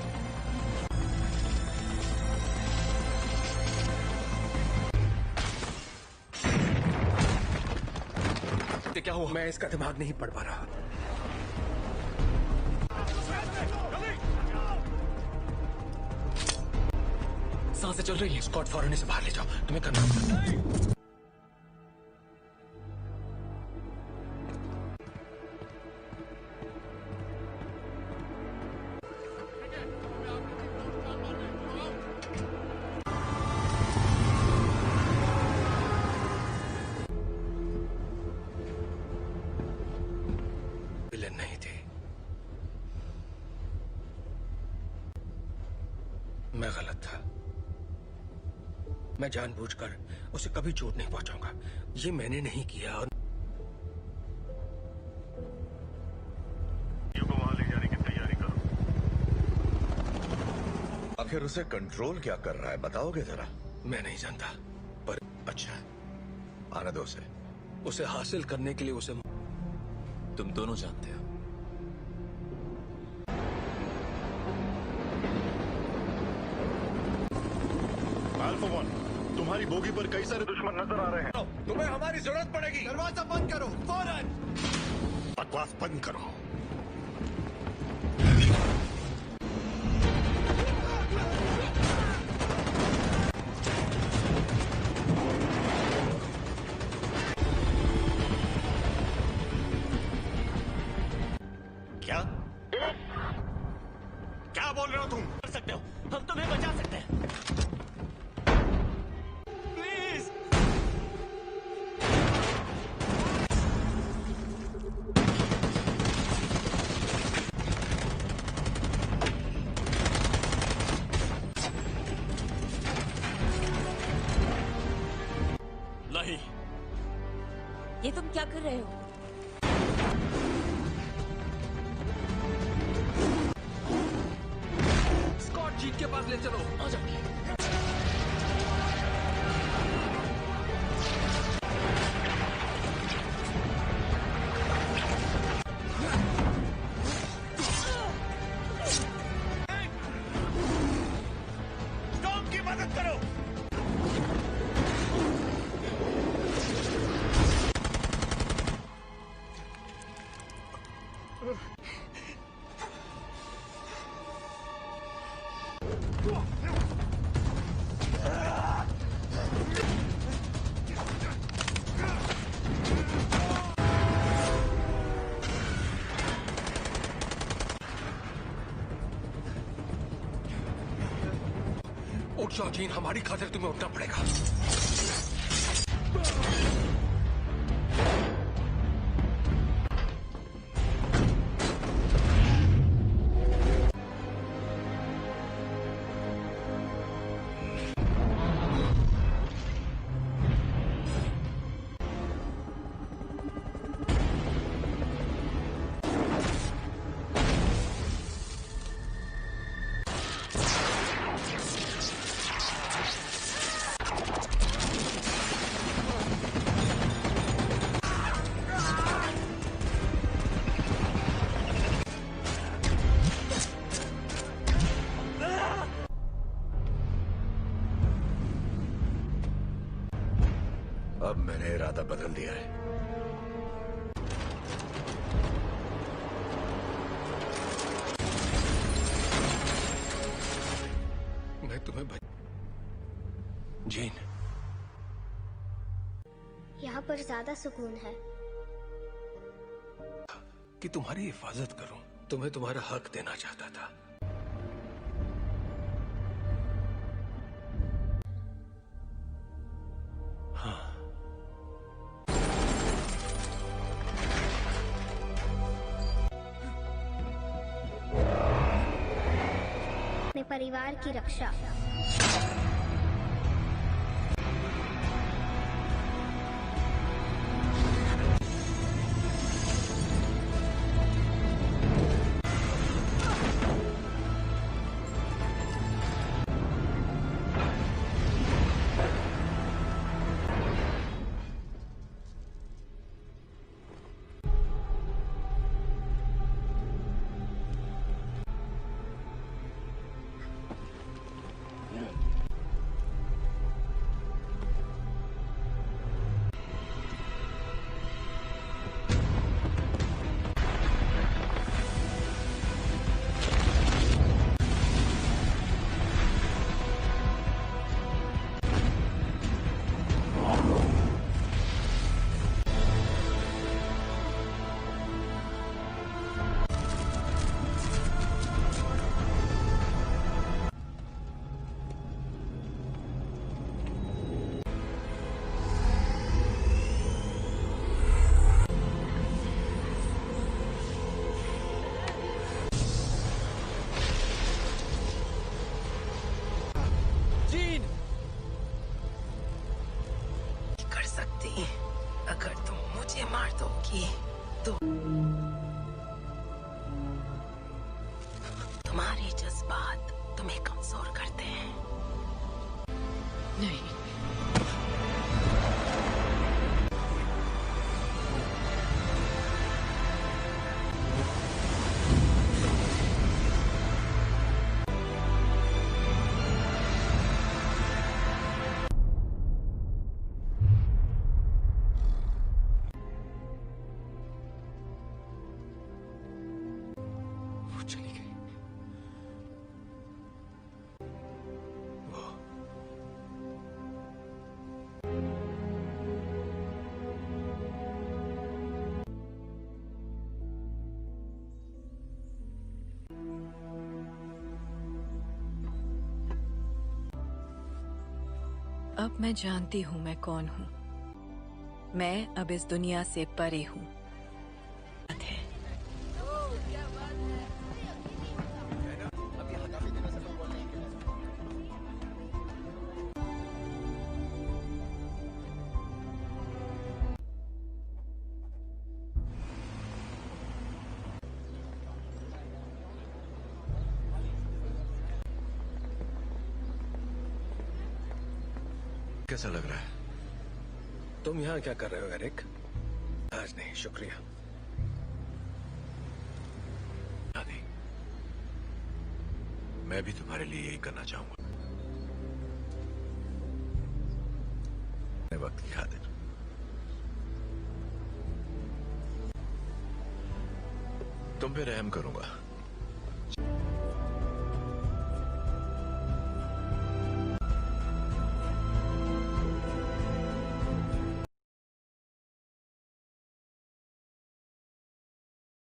क्या हुआ? मैं इसका दिमाग नहीं पढ़ पा रहा। सांसें चल रही है। स्कॉट, फौरन इसे बाहर ले जाओ। तुम्हें करना होगा। विलेन नहीं थी, मैं गलत था। मैं जानबूझकर उसे कभी चोट नहीं पहुंचाऊंगा। ये मैंने नहीं किया। और को वहां ले जाने की तैयारी करो। आखिर उसे कंट्रोल क्या कर रहा है, बताओगे जरा? मैं नहीं जानता, पर अच्छा, आने दो उसे। उसे हासिल करने के लिए उसे तुम दोनों जानते हो। अल्फा वन, तुम्हारी बोगी पर कई सारे दुश्मन नजर आ रहे हैं। तुम्हें हमारी जरूरत पड़ेगी। दरवाजा बंद करो फौरन। बकवास बंद करो। क्या क्या बोल रहे हो तुम? कर सकते हो, हम तुम्हें बचा सकते हैं। प्लीज। नहीं। ये तुम क्या कर रहे हो? स्कॉट, जीन के पास ले चलो। आ जाओ। टॉम की मदद करो। उठ जाओ जीन, हमारी खातिर तुम्हें उठना पड़ेगा। अब मैंने इरादा बदल दिया है। मैं तुम्हें जीन, यहाँ पर ज्यादा सुकून है। कि तुम्हारी हिफाजत करूं, तुम्हें तुम्हारा हक देना चाहता था। हाँ, अपने परिवार की रक्षा। अगर तुम मुझे मार दोगी तो तुम्हारे जज्बात तुम्हें कमजोर करते हैं। नहीं, चली गई। वो अब मैं जानती हूँ मैं कौन हूँ। मैं अब इस दुनिया से परे हूँ। कैसा लग रहा है? तुम यहाँ क्या कर रहे हो एरिक? आज नहीं, शुक्रिया। आदि, मैं भी तुम्हारे लिए यही करना चाहूंगा। वक्त की खातिर तुम पे रहम करूंगा।